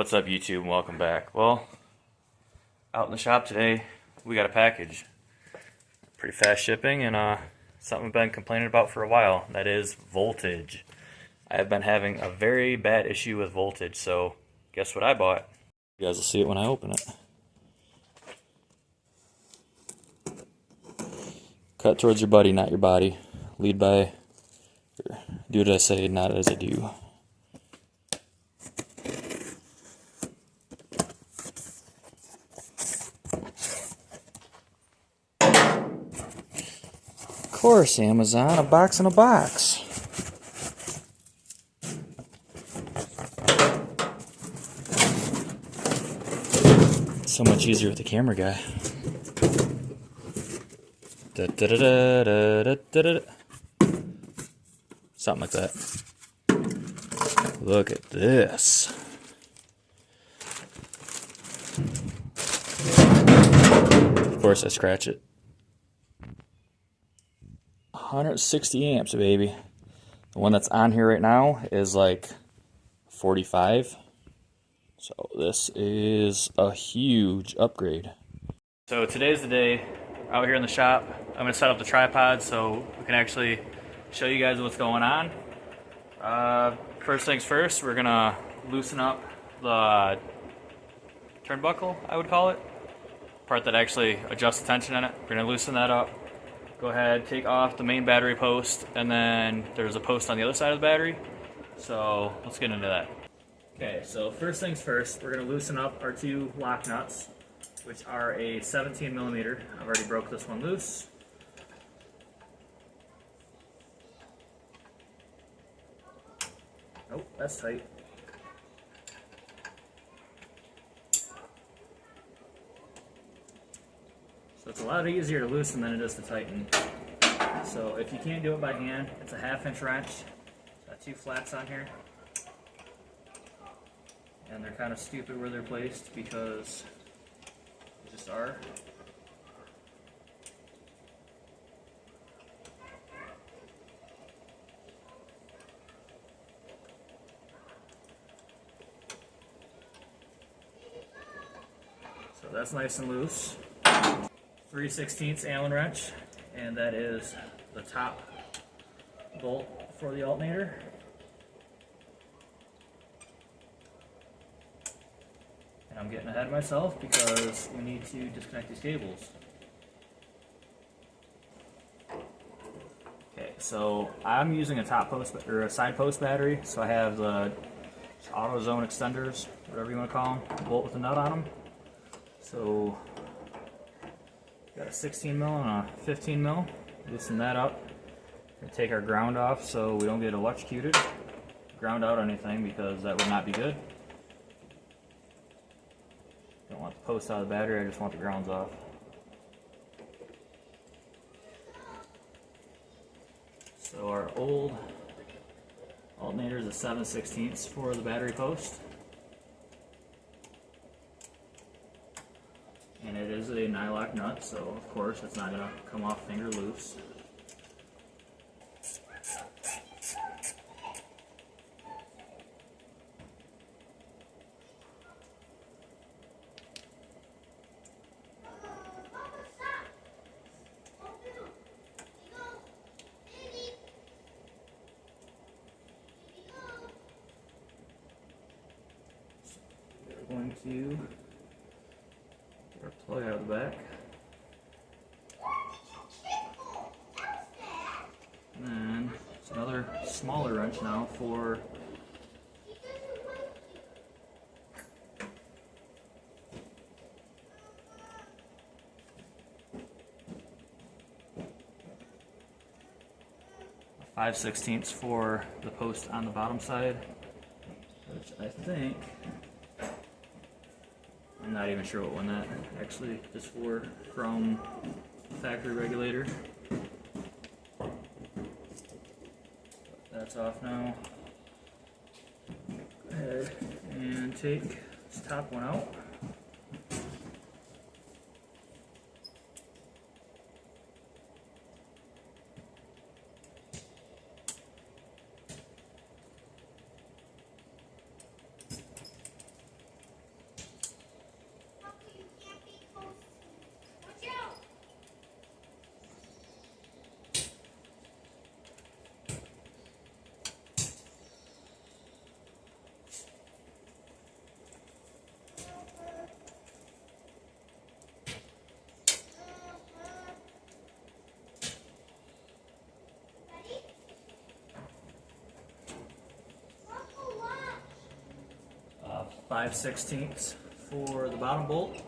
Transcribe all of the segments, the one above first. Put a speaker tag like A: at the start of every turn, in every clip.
A: What's up, YouTube, and welcome back. Well, out in the shop today, we got a package. Pretty fast shipping, and something I've been complaining about for a while. That is voltage. I have been having a very bad issue with voltage, so guess what I bought? You guys will see it when I open it. Cut towards your buddy, not your body. Lead by, do what I say, not as I do. Of course, Amazon, a box in a box. So much easier with the camera guy. Something like that. Look at this. Of course I scratch it. 160 amps, baby. The one that's on here right now is like 45. So this is a huge upgrade. So today's the day. Out here in the shop, I'm going to set up the tripod so we can actually show you guys what's going on. First things first, we're going to loosen up the turnbuckle, I would call it. Part that actually adjusts the tension in it. We're going to loosen that up. Go ahead, take off the main battery post, and then there's a post on the other side of the battery. So let's get into that. Okay, so first things first, we're going to loosen up our two lock nuts, which are a 17 millimeter. I've already broke this one loose. Oh, that's tight. So it's a lot easier to loosen than it is to tighten. So if you can't do it by hand, it's a 1/2 inch wrench. It's got two flats on here. And they're kind of stupid where they're placed because they just are. So that's nice and loose. 3/16 Allen wrench, and that is the top bolt for the alternator. And I'm getting ahead of myself because we need to disconnect these cables. Okay, so I'm using a top post or a side post battery, so I have the auto zone extenders, whatever you want to call them, bolt with a nut on them. So got a 16 mil and a 15 mil. Loosen that up. We're gonna take our ground off so we don't get electrocuted, ground out or anything, because that would not be good. Don't want the post out of the battery, I just want the grounds off. So our old alternator is a 7/16 for the battery post. And it is a nylock nut, so of course it's not going to come off finger loose. We're going to get our plug out of the back. And then it's another smaller wrench now for a 5/16 for the post on the bottom side, which I think, I'm not even sure what one that actually is for, from factory regulator. That's off now. Go ahead and take this top one out. 5/16 for the bottom bolt.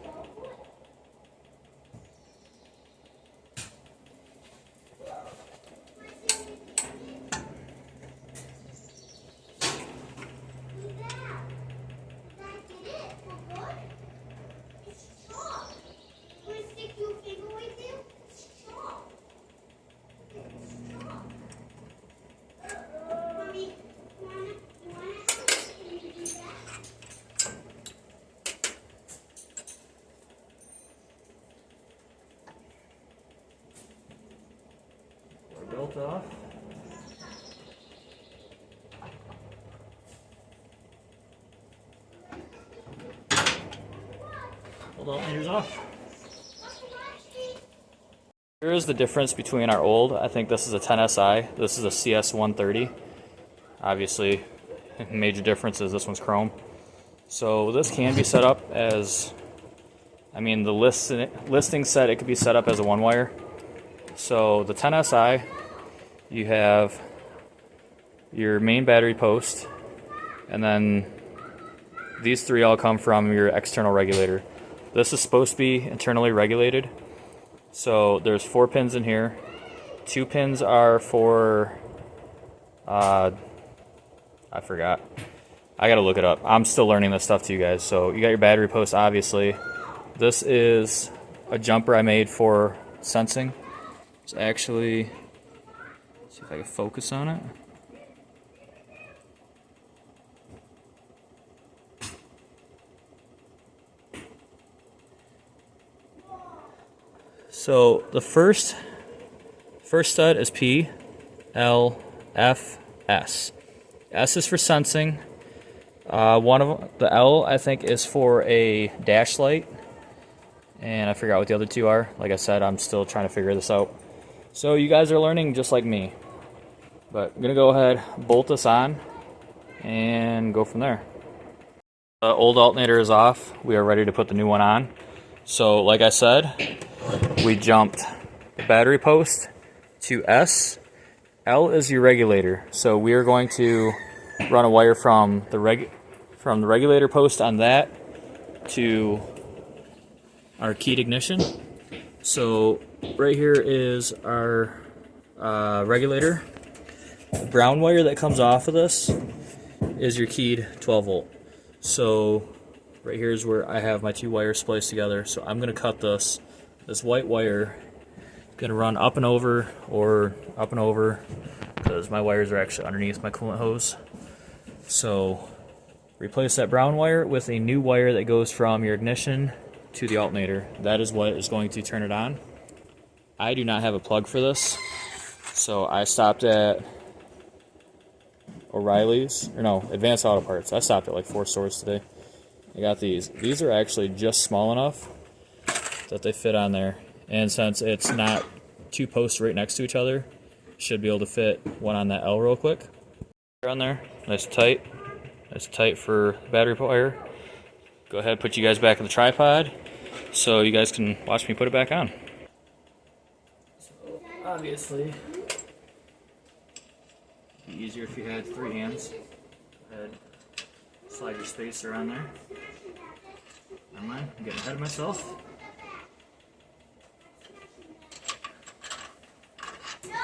A: Built off. Hold on, here's off. Here is the difference between our old, I think this is a 10SI, this is a CS130. Obviously, major difference is this one's chrome. So this can be set up as, I mean the listing said it could be set up as a one wire. So the 10SI, you have your main battery post, and then these three all come from your external regulator. This is supposed to be internally regulated. So there's 4 pins in here. 2 pins are for, I forgot. I gotta look it up. I'm still learning this stuff to you guys. So you got your battery post, obviously. This is a jumper I made for sensing. It's actually, see if I can focus on it. So the first stud is P, L, F, S. S is for sensing. One of them, the L, I think, is for a dash light, and I forgot what the other two are. Like I said, I'm still trying to figure this out. So you guys are learning just like me. But I'm gonna go ahead, bolt this on, and go from there. The old alternator is off. We are ready to put the new one on. So like I said, we jumped the battery post to S. L is your regulator. So we are going to run a wire from the regulator post on that to our keyed ignition. So right here is our regulator. The brown wire that comes off of this is your keyed 12 volt. So right here is where I have my 2 wires spliced together. So I'm going to cut this white wire, going to run up and over, or up and over, because my wires are actually underneath my coolant hose. So replace that brown wire with a new wire that goes from your ignition to the alternator. That is what is going to turn it on. I do not have a plug for this, so I stopped at O'Reilly's, or no, Advanced Auto Parts. I stopped at like 4 stores today. I got these. These are actually just small enough that they fit on there, and since it's not 2 posts right next to each other, should be able to fit one on that L real quick. On there, nice and tight for battery wire. Go ahead, put you guys back in the tripod so you guys can watch me put it back on. So obviously, it'd be easier if you had 3 hands. Go ahead, slide your spacer on there. Never mind, I'm getting ahead of myself.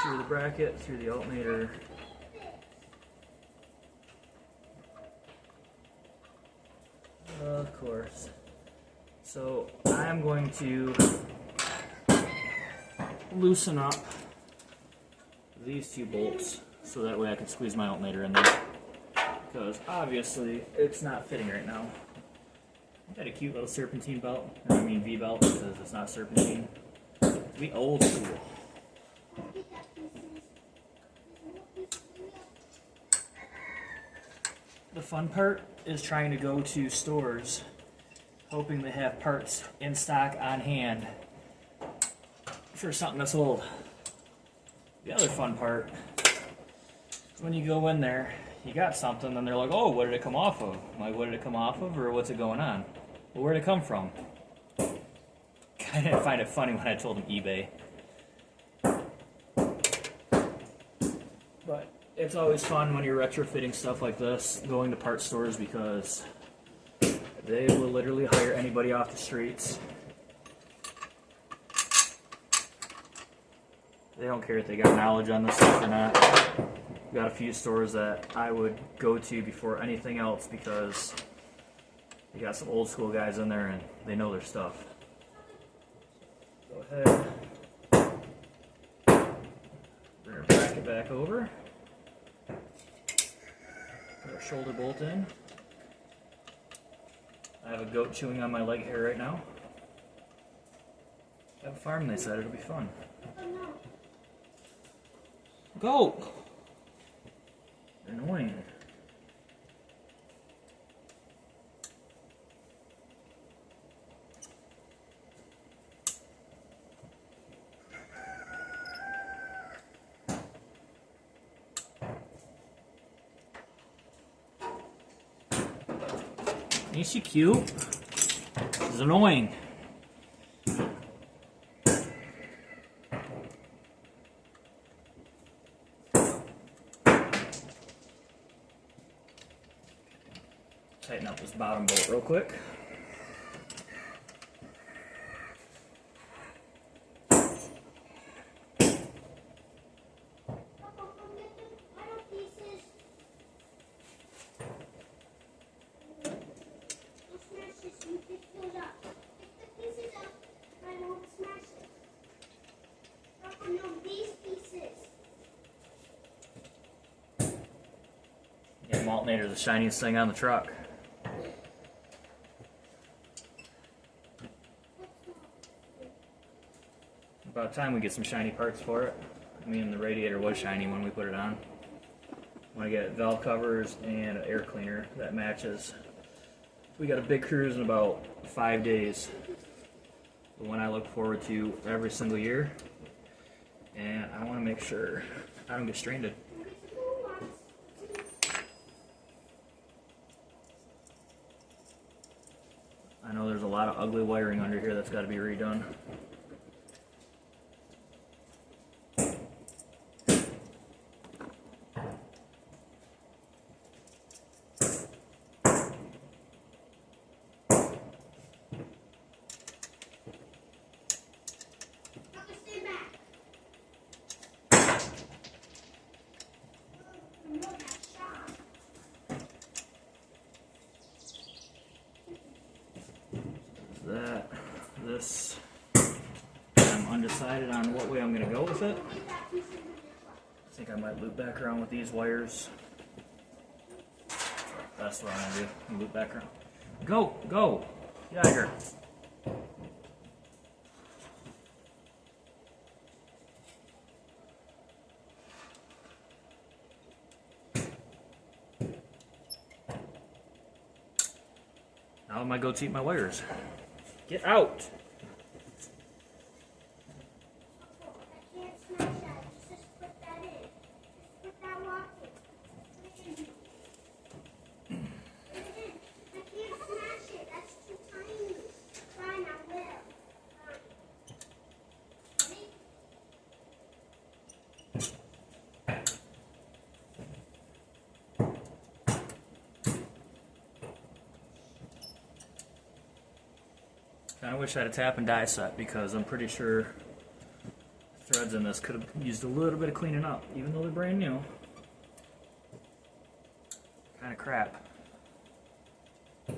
A: Through the bracket, through the alternator. Of course. So I'm going to loosen up these 2 bolts so that way I can squeeze my alternator in there, because obviously it's not fitting right now. I got a cute little serpentine belt, or I mean V-belt, because it's not serpentine. We old school. The fun part is trying to go to stores hoping they have parts in stock on hand for something that's old. The other fun part is when you go in there, you got something, and they're like, oh, what did it come off of? I'm like, what did it come off of, or what's it going on? Well, where did it come from? I didn't find it funny when I told them eBay. But it's always fun when you're retrofitting stuff like this, going to parts stores, because They will literally hire anybody off the streets. They don't care if they got knowledge on this stuff or not. We've got a few stores that I would go to before anything else because you got some old school guys in there and they know their stuff. Go ahead. Bring our bracket back over. Put our shoulder bolt in. I have a goat chewing on my leg hair right now. I have a farm, they said. It'll be fun. Goat! Annoying. Ain't she cute? She's annoying. Tighten up this bottom bolt real quick. Yeah, alternator is the shiniest thing on the truck. About time we get some shiny parts for it. I mean, the radiator was shiny when we put it on. I want to get valve covers and an air cleaner that matches. We got a big cruise in about 5 days. The one I look forward to every single year. And I want to make sure I don't get stranded. I know there's a lot of ugly wiring under here that's got to be redone. This, I'm undecided on what way I'm going to go with it. I think I might loop back around with these wires. That's what I'm going to do. Loop back around. Go! Go! Get out of here. Now I'm going to go eat my wires. Get out!
B: I can't smash that. Just put that in. Just put that lock in. Put it in. Put it in. I can't smash it. That's too tiny. Fine, I will. Ready?
A: I wish I had a tap and die set because I'm pretty sure threads in this could have used a little bit of cleaning up, even though they're brand new. Kind of crap.
B: Hi,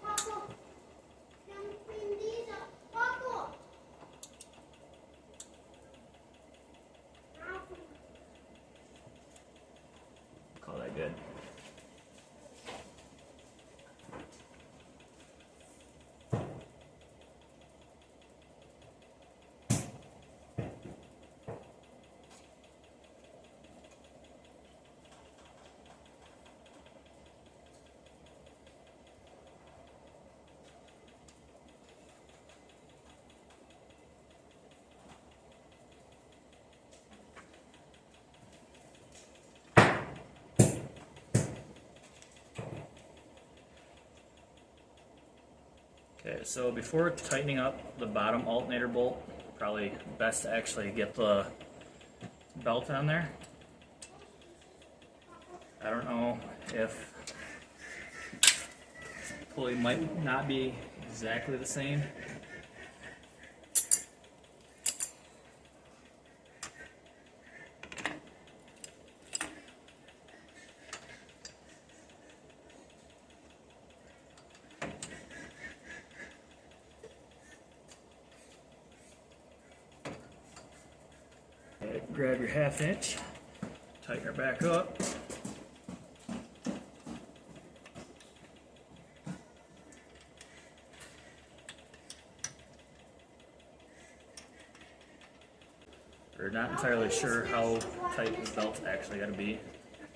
B: Papa. Can we clean these up? Papa!
A: Call that good. Okay, so before tightening up the bottom alternator bolt, probably best to actually get the belt on there. I don't know if pulley might not be exactly the same. Grab your 1/2 inch, tighten her back up. We're not entirely sure how tight the belt's actually got to be.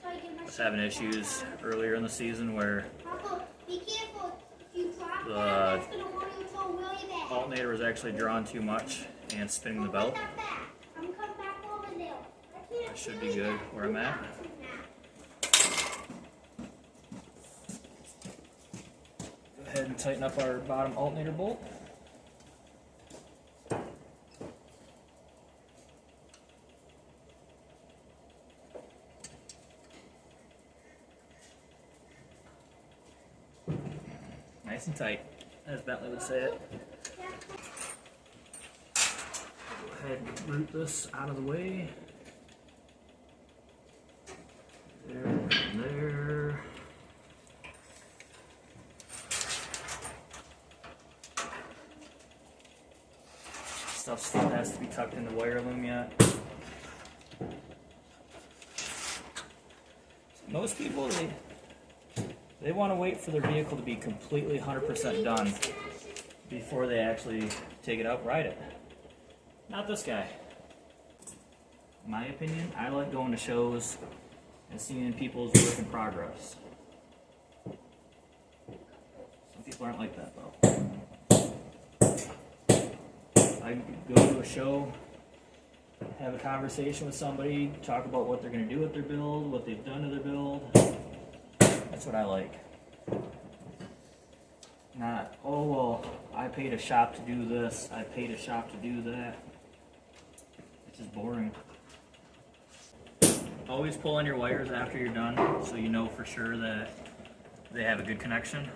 A: I was having issues earlier in the season where the alternator was actually drawing too much and spinning the belt. I should be good where I'm at. Go ahead and tighten up our bottom alternator bolt. Nice and tight, as Bentley would say it. Go ahead and root this out of the way. There and there. Stuff still has to be tucked in the wire loom yet. Most people, they want to wait for their vehicle to be completely 100% done before they actually take it out, ride it. Not this guy. In my opinion, I like going to shows and seeing people's work in progress. Some people aren't like that though. I go to a show, have a conversation with somebody, talk about what they're going to do with their build, what they've done to their build. That's what I like. Not, oh well, I paid a shop to do this, I paid a shop to do that. It's just boring. Always pull on your wires after you're done so you know for sure that they have a good connection.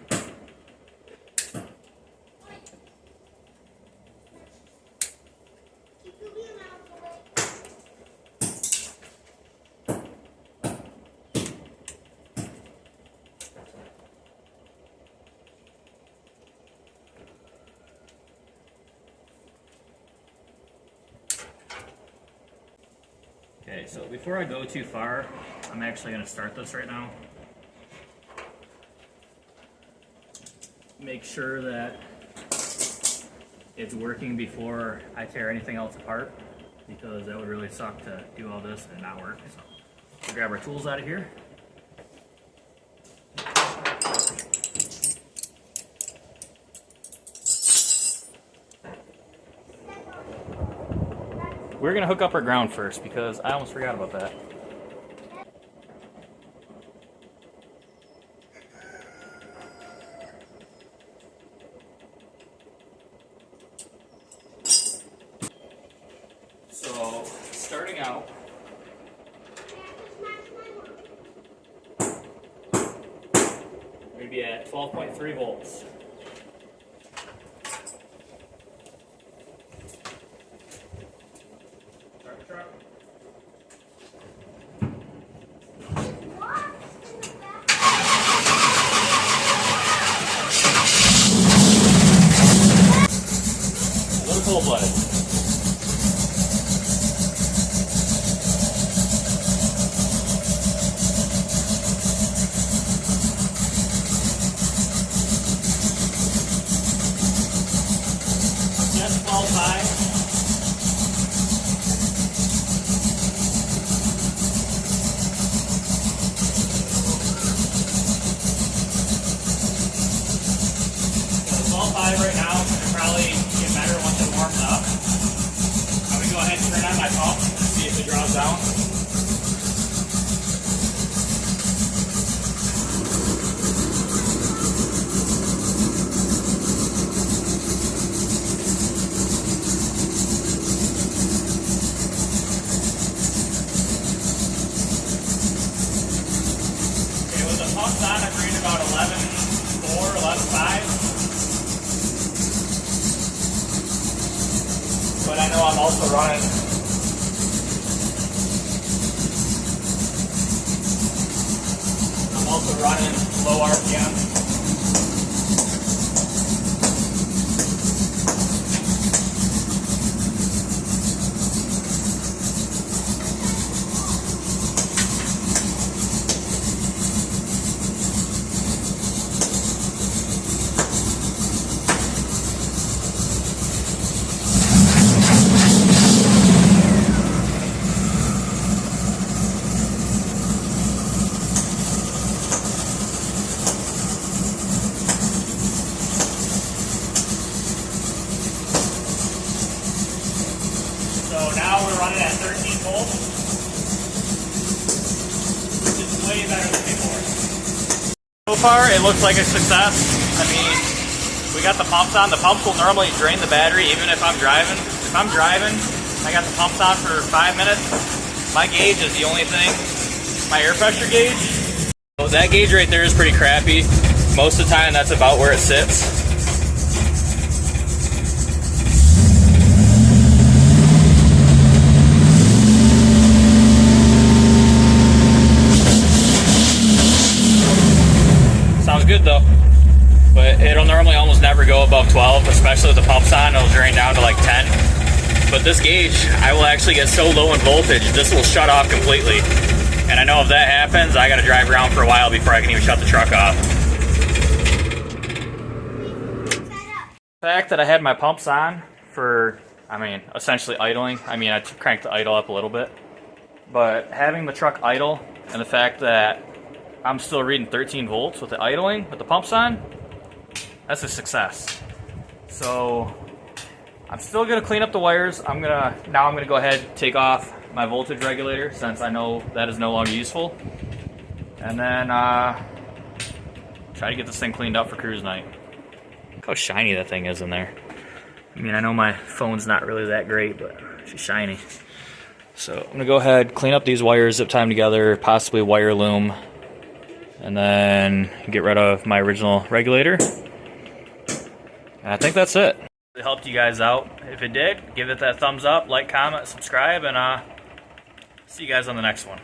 A: Okay, so before I go too far, I'm actually going to start this right now. Make sure that it's working before I tear anything else apart, because that would really suck to do all this and not work. So we'll grab our tools out of here. We're going to hook up our ground first because I almost forgot about that. So, starting out, we're going to be at 12.3 volts. Cold-blooded. Just 12.5. Right now, it'll probably get better once it warms up. I'm going to go ahead and turn on my pump and see if it draws down. pump's on, I'm reading about 11.4, 11.5. But I know I'm also running low RPM. So now we're running at 13 volts, which is way better than before. So far, it looks like a success. I mean, we got the pumps on. The pumps will normally drain the battery even if I'm driving. If I'm driving, I got the pumps on for 5 minutes. My gauge is the only thing, my air pressure gauge. So that gauge right there is pretty crappy. Most of the time, that's about where it sits. Sounds good though, but it'll normally almost never go above 12, especially with the pumps on. It'll drain down to like 10. But this gauge, I will actually get so low in voltage, this will shut off completely. And I know if that happens, I gotta drive around for a while before I can even shut the truck off. The fact that I had my pumps on for, essentially idling. I cranked the idle up a little bit. But having the truck idle and the fact that I'm still reading 13 volts with the idling, with the pumps on, that's a success. So I'm still gonna clean up the wires. I'm gonna go ahead and take off my voltage regulator since I know that is no longer useful. And then try to get this thing cleaned up for cruise night. Look how shiny that thing is in there. I know my phone's not really that great, but she's shiny. So I'm gonna go ahead, clean up these wires, zip tie them together, possibly wire loom, and then get rid of my original regulator. And I think that's it. It helped you guys out. If it did, give it that thumbs up, like, comment, subscribe, and see you guys on the next one.